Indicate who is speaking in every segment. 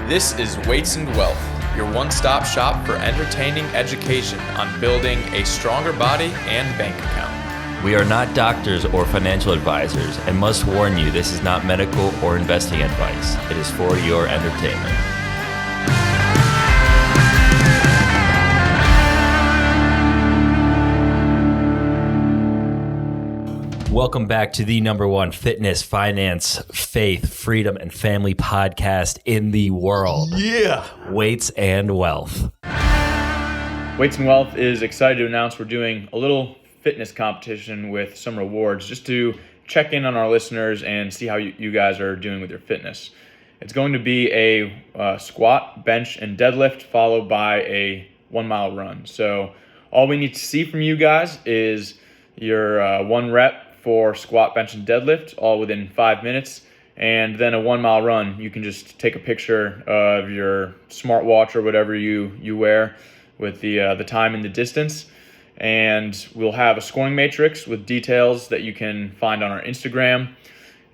Speaker 1: This is Weights and Wealth, your one-stop shop for entertaining education on building a stronger body and bank account.
Speaker 2: We are not doctors or financial advisors and must warn you this is not medical or investing advice. It is for your entertainment. Welcome back to the number one fitness, finance, faith, freedom, and family podcast in the world.
Speaker 1: Yeah.
Speaker 2: Weights and Wealth.
Speaker 1: Weights and Wealth is excited to announce we're doing a little fitness competition with some rewards just to check in on our listeners and see how you guys are doing with your fitness. It's going to be a squat, bench, and deadlift followed by a 1 mile run. So all we need to see from you guys is your 1 rep for squat, bench, and deadlift, all within 5 minutes, and then a 1 mile run. You can just take a picture of your smartwatch or whatever you wear with the time and the distance, and we'll have a scoring matrix with details that you can find on our Instagram.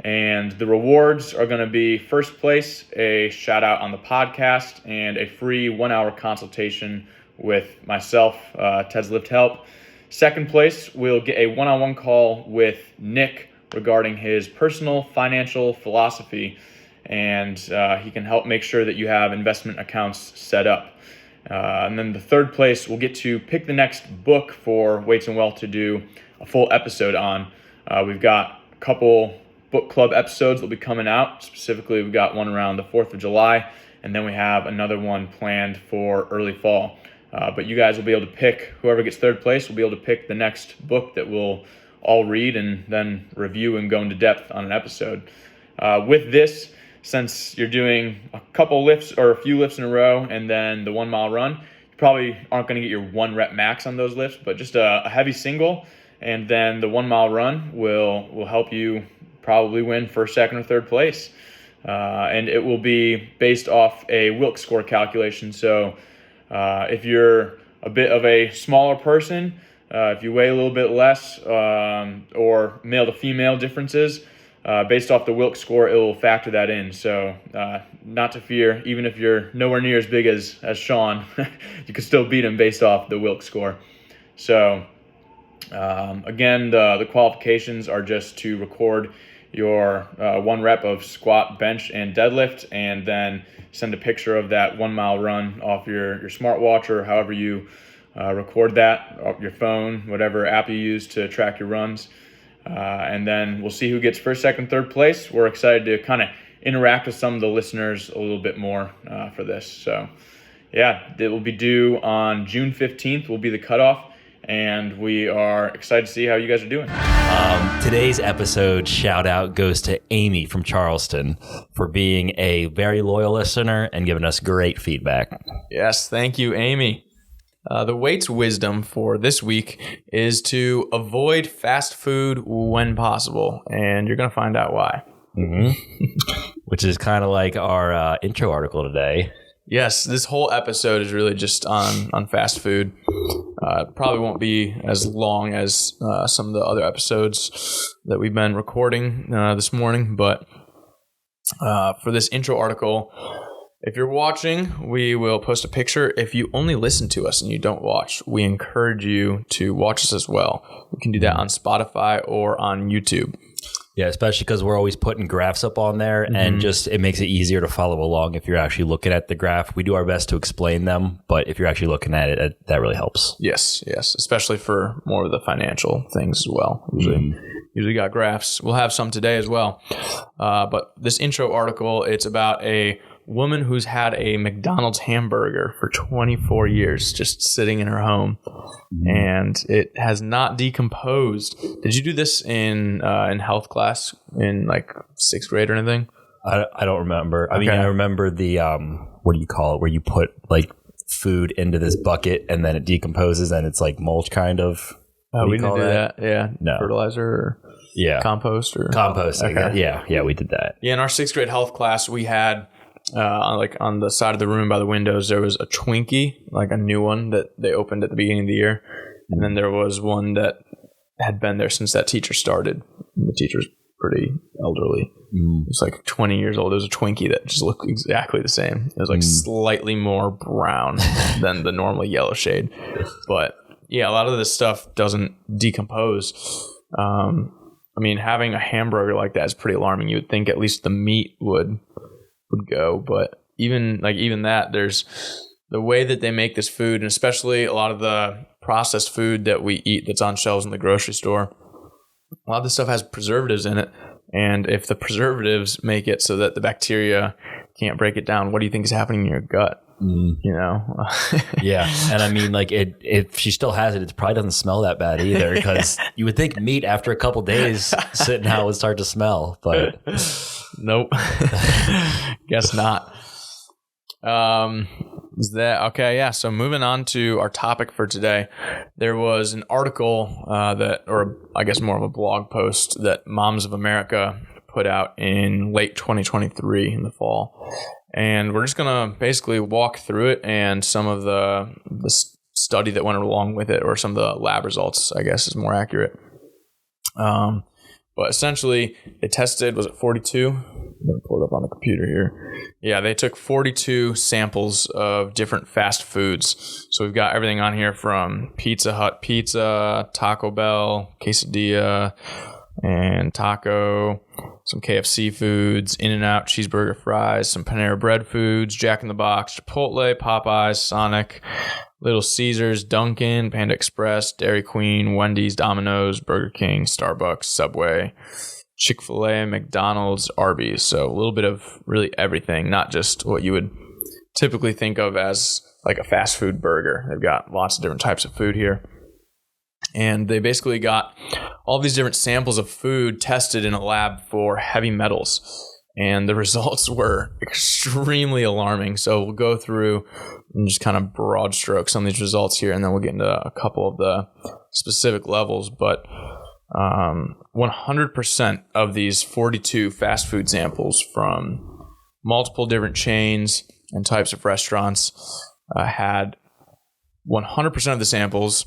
Speaker 1: And the rewards are going to be first place, a shout out on the podcast, and a free 1 hour consultation with myself, Ted's Lift Help. Second place, we'll get a one-on-one call with Nick regarding his personal financial philosophy, and he can help make sure that you have investment accounts set up. And then the third place, we'll get to pick the next book for Weights and Wealth to do a full episode on. We've got a couple book club episodes that will be coming out. Specifically, we've got one around the 4th of July, and then we have another one planned for early fall. But you guys will be able to pick, whoever gets third place will be able to pick the next book that we'll all read and then review and go into depth on an episode. With this, since you're doing a couple lifts or a few lifts in a row and then the 1 mile run, you probably aren't going to get your 1 rep max on those lifts, but just a heavy single, and then the 1 mile run will help you probably win first, second, or third place. And it will be based off a Wilks score calculation. So if you're a bit of a smaller person, if you weigh a little bit less, or male to female differences, based off the Wilks score, it will factor that in. So not to fear, even if you're nowhere near as big as Sean, you can still beat him based off the Wilks score. So again, the qualifications are just to record your 1 rep of squat, bench, and deadlift, and then send a picture of that 1 mile run off your smartwatch or however you record that, off your phone, whatever app you use to track your runs. And then we'll see who gets first, second, third place. We're excited to kind of interact with some of the listeners a little bit more for this. So yeah, it will be due on June 15th will be the cutoff. And we are excited to see how you guys are doing.
Speaker 2: Today's episode shout out goes to Amy from Charleston for being a very loyal listener and giving us great feedback.
Speaker 1: Yes, thank you, Amy. The weights wisdom for this week is to avoid fast food when possible, and you're going to find out why.
Speaker 2: Mm-hmm. Which is kind of like our intro article today.
Speaker 1: Yes, this whole episode is really just on fast food. Probably won't be as long as some of the other episodes that we've been recording this morning, but for this intro article, if you're watching, we will post a picture. If you only listen to us and you don't watch, we encourage you to watch us as well. You can do that on Spotify or on YouTube.
Speaker 2: Yeah, especially because we're always putting graphs up on there, and just it makes it easier to follow along if you're actually looking at the graph. We do our best to explain them, but if you're actually looking at it, that really helps.
Speaker 1: Yes, especially for more of the financial things as well. Usually got graphs. We'll have some today as well. But this intro article, it's about a woman who's had a McDonald's hamburger for 24 years just sitting in her home, and it has not decomposed. Did you do this in health class in like 6th grade or anything?
Speaker 2: I don't remember.
Speaker 1: Okay.
Speaker 2: I mean, I remember the what do you call it, where you put like food into this bucket and then it decomposes and it's like mulch kind of.
Speaker 1: Oh, we didn't do that. Yeah,
Speaker 2: no.
Speaker 1: Fertilizer or compost or
Speaker 2: compost.
Speaker 1: Okay.
Speaker 2: Yeah, we did that.
Speaker 1: Yeah, in our 6th grade health class, we had on the side of the room by the windows, there was a Twinkie, like a new one that they opened at the beginning of the year. And then there was one that had been there since that teacher started. And the teacher's pretty elderly. It was like 20 years old. It was a Twinkie that just looked exactly the same. It was like slightly more brown than the normal yellow shade. But yeah, a lot of this stuff doesn't decompose. I mean, having a hamburger like that is pretty alarming. You would think at least the meat would go, but even that, there's the way that they make this food, and especially a lot of the processed food that we eat that's on shelves in the grocery store. A lot of this stuff has preservatives in it, and if the preservatives make it so that the bacteria can't break it down, what do you think is happening in your gut? You know?
Speaker 2: Yeah. And I mean, like, if she still has it, it probably doesn't smell that bad either, because you would think meat after a couple days sitting out would start to smell, but
Speaker 1: nope. Guess not. Is that okay? Yeah. So moving on to our topic for today, there was an article or I guess more of a blog post that Moms of America put out in late 2023 in the fall. And we're just going to basically walk through it and some of the study that went along with it, or some of the lab results, I guess is more accurate. But essentially, they tested, was it 42? I'm going to pull it up on the computer here. Yeah, they took 42 samples of different fast foods. So we've got everything on here from Pizza Hut pizza, Taco Bell, quesadilla, and taco, some KFC foods, In-N-Out cheeseburger fries, some Panera Bread foods, Jack in the Box, Chipotle, Popeyes, Sonic, Little Caesars, Dunkin', Panda Express, Dairy Queen, Wendy's, Domino's, Burger King, Starbucks, Subway, Chick-fil-A, McDonald's, Arby's. So a little bit of really everything, not just what you would typically think of as like a fast food burger. They've got lots of different types of food here. And they basically got all these different samples of food tested in a lab for heavy metals. And the results were extremely alarming. So we'll go through and just kind of broad stroke some of these results here, and then we'll get into a couple of the specific levels. But 100% of these 42 fast food samples from multiple different chains and types of restaurants had 100% of the samples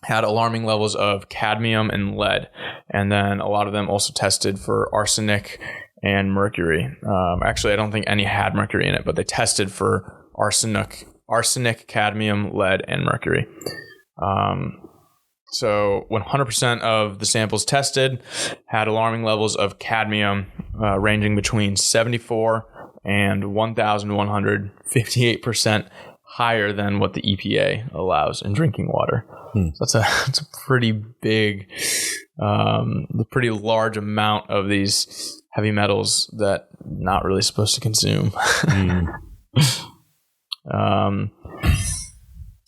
Speaker 1: had alarming levels of cadmium and lead. And then a lot of them also tested for arsenic and mercury. Actually, I don't think any had mercury in it, but they tested for arsenic, cadmium, lead, and mercury. So 100% of the samples tested had alarming levels of cadmium ranging between 74 and 1,158% higher than what the EPA allows in drinking water. So that's a pretty big, pretty large amount of these heavy metals that not really supposed to consume.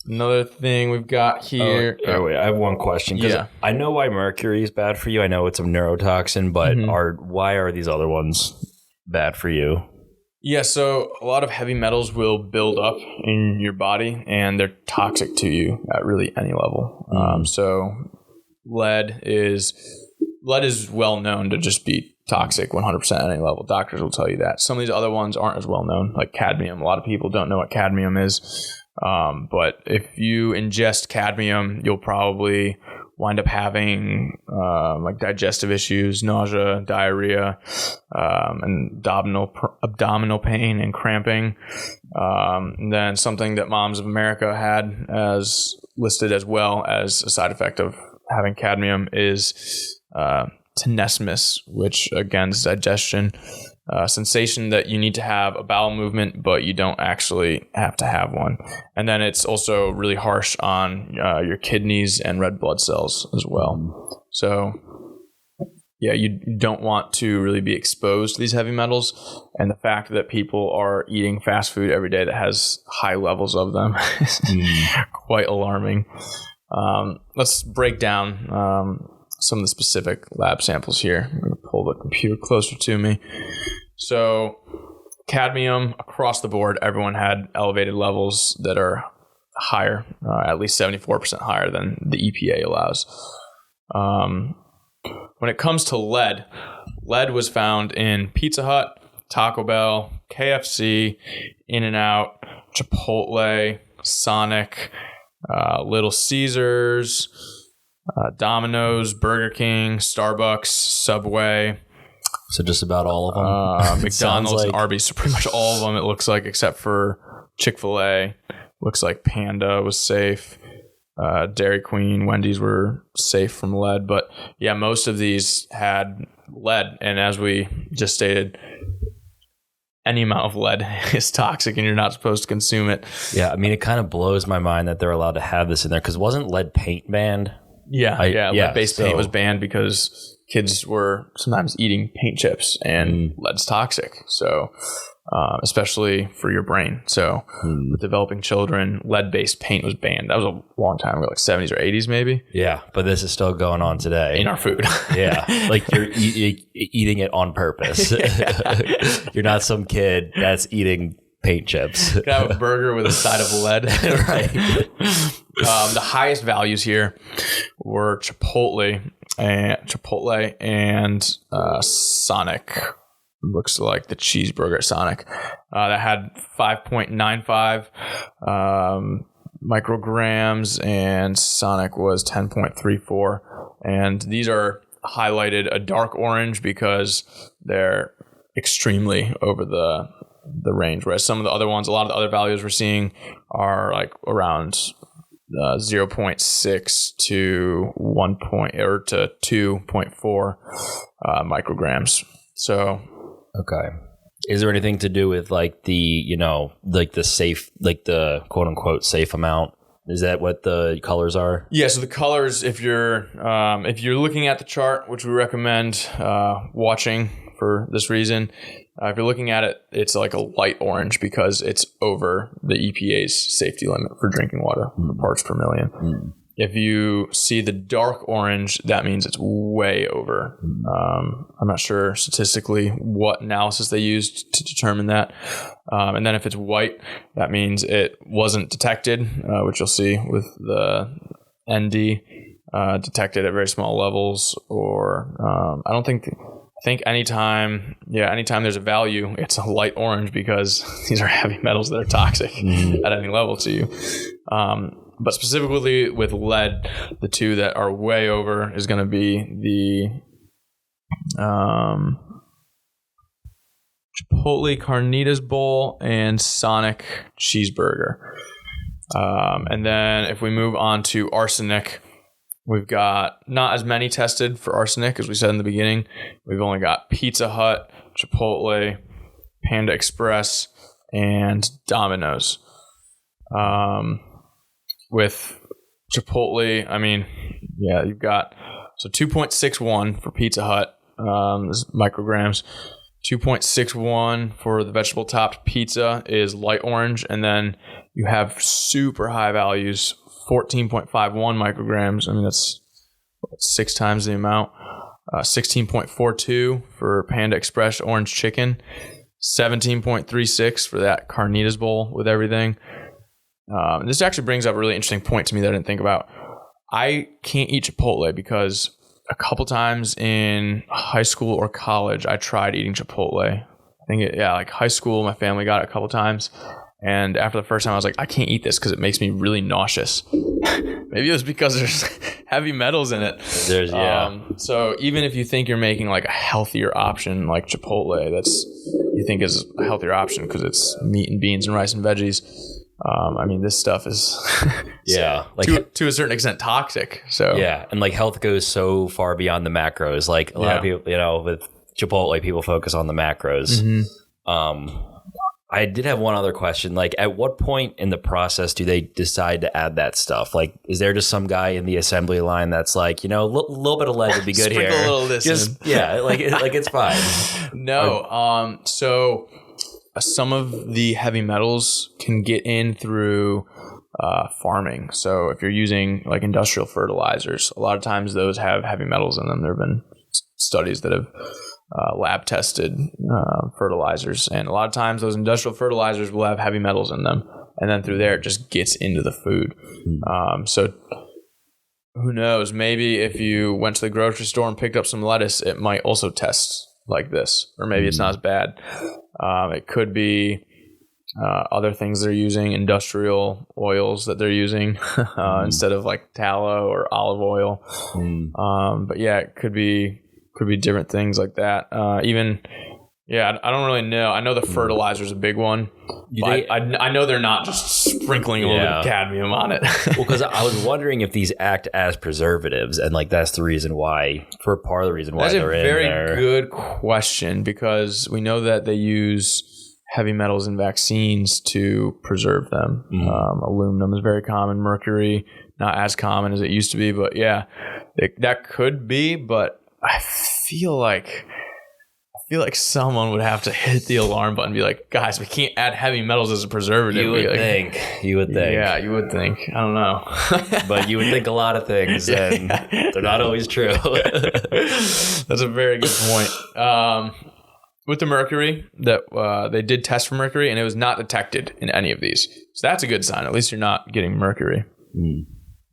Speaker 1: Another thing we've got here.
Speaker 2: Wait, I have one question. Yeah. I know why mercury is bad for you. I know it's a neurotoxin, but why are these other ones bad for you?
Speaker 1: Yeah, so a lot of heavy metals will build up in your body, and they're toxic to you at really any level. So lead is well known to just be toxic 100% at any level. Doctors will tell you that. Some of these other ones aren't as well known, like cadmium. A lot of people don't know what cadmium is. But if you ingest cadmium, you'll probably wind up having like digestive issues, nausea, diarrhea, and abdominal pain and cramping. And then something that Moms of America had as listed as well as a side effect of having cadmium is tenesmus, which again is digestion. Sensation that you need to have a bowel movement, but you don't actually have to have one. And then it's also really harsh on your kidneys and red blood cells as well. So yeah, you don't want to really be exposed to these heavy metals. And the fact that people are eating fast food every day that has high levels of them is quite alarming. Let's break down some of the specific lab samples here. I'm going to pull the computer closer to me. So cadmium across the board, everyone had elevated levels that are higher, at least 74% higher than the EPA allows. When it comes to lead was found in Pizza Hut, Taco Bell, KFC, In-N-Out, Chipotle, Sonic, Little Caesars, Domino's, Burger King, Starbucks, Subway.
Speaker 2: So just about all of them.
Speaker 1: McDonald's and Arby's. So pretty much all of them, it looks like, except for Chick-fil-A. Looks like Panda was safe. Dairy Queen, Wendy's were safe from lead. But yeah, most of these had lead. And as we just stated, any amount of lead is toxic and you're not supposed to consume it.
Speaker 2: Yeah, I mean, it kind of blows my mind that they're allowed to have this in there, because wasn't lead paint banned?
Speaker 1: Yeah, lead-based paint was banned because kids were sometimes eating paint chips, and lead's toxic. So, especially for your brain. So, with developing children, lead-based paint was banned. That was a long time ago, like 70s or 80s maybe.
Speaker 2: Yeah, but this is still going on today.
Speaker 1: In our food.
Speaker 2: Yeah, like you're eating it on purpose. You're not some kid that's eating paint chips.
Speaker 1: Could have a burger with a side of lead.
Speaker 2: Right.
Speaker 1: The highest values here were Chipotle and Sonic. Looks like the cheeseburger at Sonic. That had 5.95 micrograms, and Sonic was 10.34. And these are highlighted a dark orange because they're extremely over the range, whereas some of the other ones, a lot of the other values we're seeing are like around 0.6 to 2.4 micrograms. So,
Speaker 2: okay. Is there anything to do with like the, like the safe, like the quote unquote safe amount? Is that what the colors are?
Speaker 1: Yeah. So the colors, if you're looking at the chart, which we recommend watching for this reason, if you're looking at it, it's like a light orange because it's over the EPA's safety limit for drinking water, parts per million. If you see the dark orange, that means it's way over. I'm not sure statistically what analysis they used to determine that. And then if it's white, that means it wasn't detected, which you'll see with the ND, detected at very small levels, or I think anytime there's a value, it's a light orange because these are heavy metals that are toxic at any level to you. But specifically with lead, the two that are way over is going to be the Chipotle Carnitas Bowl and Sonic Cheeseburger. And then if we move on to arsenic, we've got not as many tested for arsenic as we said in the beginning. We've only got Pizza Hut, Chipotle, Panda Express, and Domino's. With Chipotle, I mean, yeah, you've got 2.61 for Pizza Hut, micrograms. 2.61 for the vegetable topped pizza is light orange, and then you have super high values, 14.51 micrograms. I mean, that's 6 times the amount. 16.42 for Panda Express orange chicken. 17.36 for that Carnitas Bowl with everything. This actually brings up a really interesting point to me that I didn't think about. I can't eat Chipotle because a couple times in high school or college, I tried eating Chipotle. I think like high school, my family got it a couple times. And after the first time, I was like, I can't eat this because it makes me really nauseous. Maybe it was because there's heavy metals in it. So even if you think you're making like a healthier option like Chipotle, you think is a healthier option because it's meat and beans and rice and veggies. I mean, this stuff is like to a certain extent toxic. So
Speaker 2: yeah, and like health goes so far beyond the macros. Like a lot of people, with Chipotle, people focus on the macros. I did have one other question. Like, at what point in the process do they decide to add that stuff? Like, is there just some guy in the assembly line that's like, a little bit of lead would be good here?
Speaker 1: Sprinkle a little of this.
Speaker 2: Like it's fine.
Speaker 1: No. So some of the heavy metals can get in through farming. So if you're using like industrial fertilizers, a lot of times those have heavy metals in them. There have been studies that have lab tested fertilizers, and a lot of times those industrial fertilizers will have heavy metals in them, and then through there it just gets into the food. So who knows, maybe if you went to the grocery store and picked up some lettuce, it might also test like this, or maybe it's not as bad. It could be other things they're using, industrial oils that they're using instead of like tallow or olive oil. But yeah, it could be different things like that. I don't really know. I know the fertilizer is a big one. I know they're not just sprinkling a little bit of cadmium on it.
Speaker 2: Well, because I was wondering if these act as preservatives, and like that's the reason why, for part of the reason why they're in there.
Speaker 1: That's a very good question, because we know that they use heavy metals in vaccines to preserve them. Aluminum is very common. Mercury, not as common as it used to be, but yeah, that could be. But I feel like someone would have to hit the alarm button and be like, guys, we can't add heavy metals as a preservative.
Speaker 2: You would think.
Speaker 1: Yeah, you would think. I don't know.
Speaker 2: But you would think a lot of things, and they're not always true.
Speaker 1: That's a very good point. With the mercury, that they did test for mercury, and it was not detected in any of these. So that's a good sign. At least you're not getting mercury.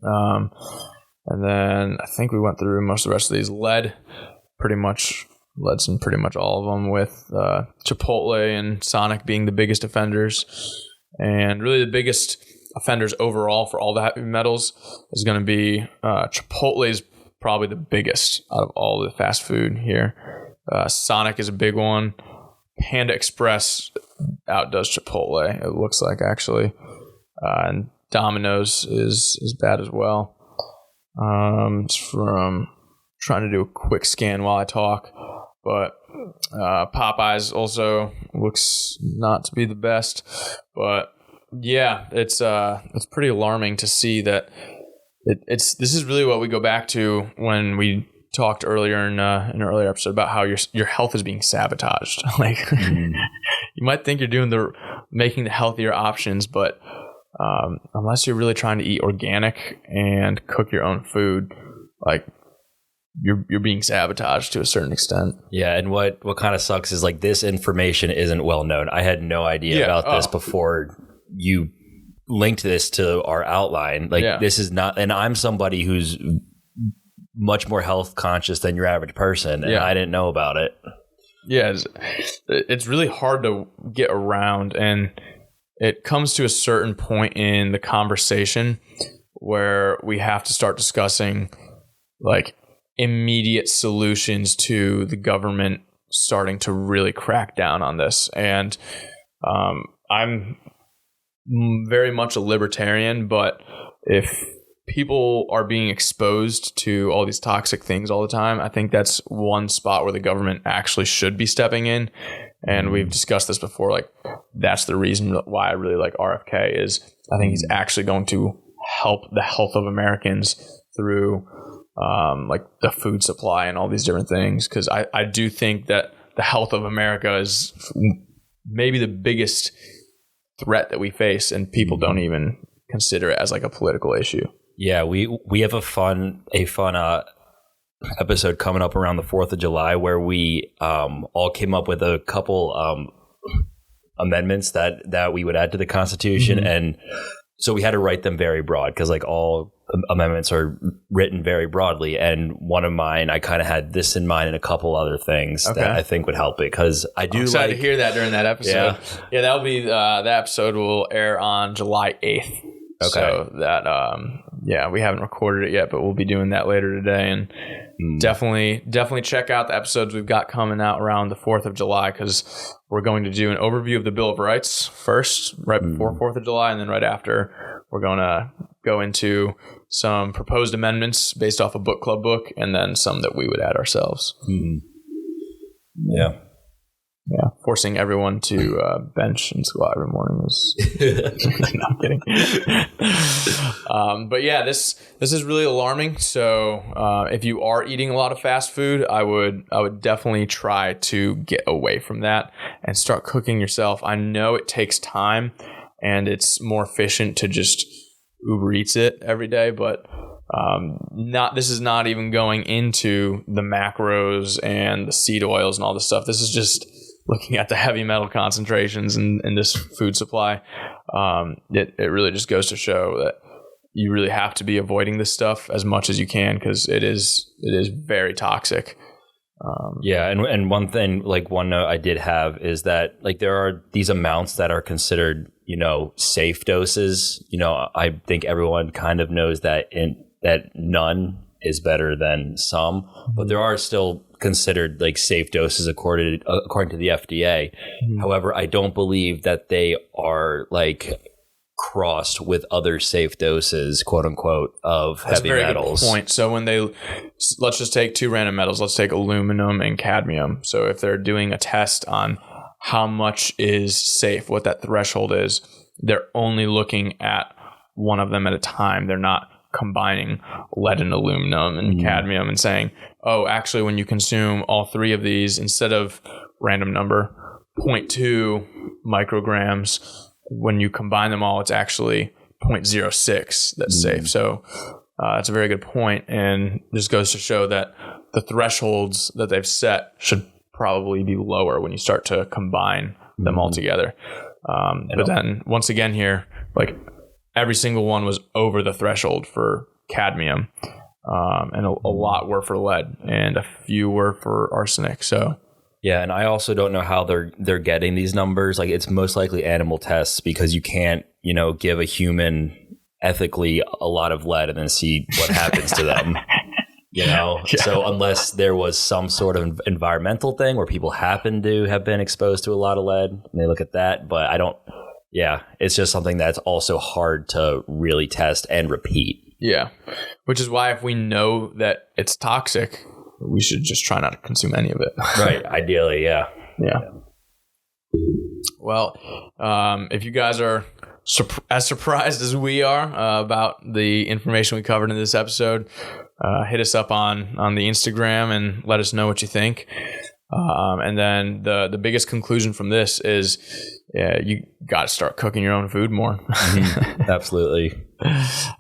Speaker 1: And then I think we went through most of the rest of these. Lead's in pretty much all of them, with Chipotle and Sonic being the biggest offenders. And really the biggest offenders overall for all the heavy metals is going to be Chipotle is probably the biggest out of all the fast food here. Sonic is a big one. Panda Express outdoes Chipotle, it looks like, actually. And Domino's is bad as well. From trying to do a quick scan while I talk. But Popeyes also looks not to be the best. But yeah, it's pretty alarming to see that this is really what we go back to when we talked earlier in an earlier episode about how your health is being sabotaged. Like you might think you're making the healthier options, but unless you're really trying to eat organic and cook your own food, like you're being sabotaged to a certain extent.
Speaker 2: Yeah, and what kind of sucks is like this information isn't well known. I had no idea about this before you linked this to our outline. Like this is not, and I'm somebody who's much more health conscious than your average person, and I didn't know about it.
Speaker 1: Yeah, it's really hard to get around, and it comes to a certain point in the conversation where we have to start discussing like immediate solutions to the government starting to really crack down on this. And I'm very much a libertarian, but if people are being exposed to all these toxic things all the time, I think that's one spot where the government actually should be stepping in. And we've discussed this before, like that's the reason why I really like RFK is I think he's actually going to help the health of Americans through like the food supply and all these different things. Because I do think that the health of America is maybe the biggest threat that we face, and people don't even consider it as like a political issue.
Speaker 2: Yeah, we have a fun episode coming up around the 4th of July where we all came up with a couple amendments that we would add to the Constitution. And so we had to write them very broad because like all amendments are written very broadly. And one of mine, I kind of had this in mind and a couple other things that I think would help it, because I do
Speaker 1: excited to hear that during that episode. Yeah, that'll be that episode will air on July 8th. Okay. So that we haven't recorded it yet, but we'll be doing that later today. And definitely check out the episodes we've got coming out around the 4th of July, because we're going to do an overview of the Bill of Rights first, right before 4th of July, and then right after we're going to go into some proposed amendments based off a book club book, and then some that we would add ourselves. Yeah, forcing everyone to bench and squat every morning is. No, I'm kidding. But yeah, this is really alarming. So if you are eating a lot of fast food, I would definitely try to get away from that and start cooking yourself. I know it takes time, and it's more efficient to just Uber Eats it every day, but this is not even going into the macros and the seed oils and all this stuff. This is just looking at the heavy metal concentrations in this food supply. It really just goes to show that you really have to be avoiding this stuff as much as you can, because it is very toxic.
Speaker 2: Yeah, and one thing, like one note I did have is that like there are these amounts that are considered, safe doses. I think everyone kind of knows that that none is better than some, but there are still considered like safe doses according to the FDA. However, I don't believe that they are like crossed with other safe doses, quote unquote, of heavy metals.
Speaker 1: Good point. So let's just take two random metals. Let's take aluminum and cadmium. So if they're doing a test on how much is safe, what that threshold is, they're only looking at one of them at a time. They're not combining lead and aluminum and cadmium and saying, oh, actually, when you consume all three of these, instead of random number 0.2 micrograms, when you combine them all, it's actually 0.06 that's safe. So that's a very good point. And this goes to show that the thresholds that they've set should probably be lower when you start to combine them all together. But then once again here, like every single one was over the threshold for cadmium, and a lot were for lead, and a few were for arsenic. So
Speaker 2: yeah, and I also don't know how they're getting these numbers. Like it's most likely animal tests, because you can't, give a human ethically a lot of lead and then see what happens to them. Yeah. So unless there was some sort of environmental thing where people happen to have been exposed to a lot of lead, and they look at that, but I don't. Yeah, it's just something that's also hard to really test and repeat.
Speaker 1: Yeah, which is why if we know that it's toxic, we should just try not to consume any of it.
Speaker 2: Right. Ideally, yeah.
Speaker 1: Yeah. Well, if you guys are as surprised as we are about the information we covered in this episode, hit us up on the Instagram and let us know what you think. And then the biggest conclusion from this is you got to start cooking your own food more.
Speaker 2: Absolutely.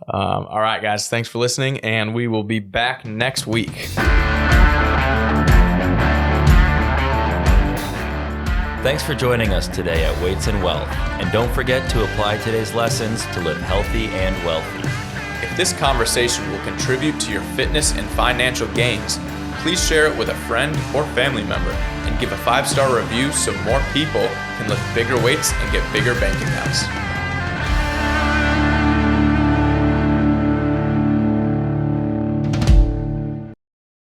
Speaker 1: All right, guys. Thanks for listening, and we will be back next week.
Speaker 2: Thanks for joining us today at Weights and Wealth. And don't forget to apply today's lessons to live healthy and wealthy.
Speaker 1: If this conversation will contribute to your fitness and financial gains, please share it with a friend or family member and give a 5-star review so more people can lift bigger weights and get bigger bank accounts.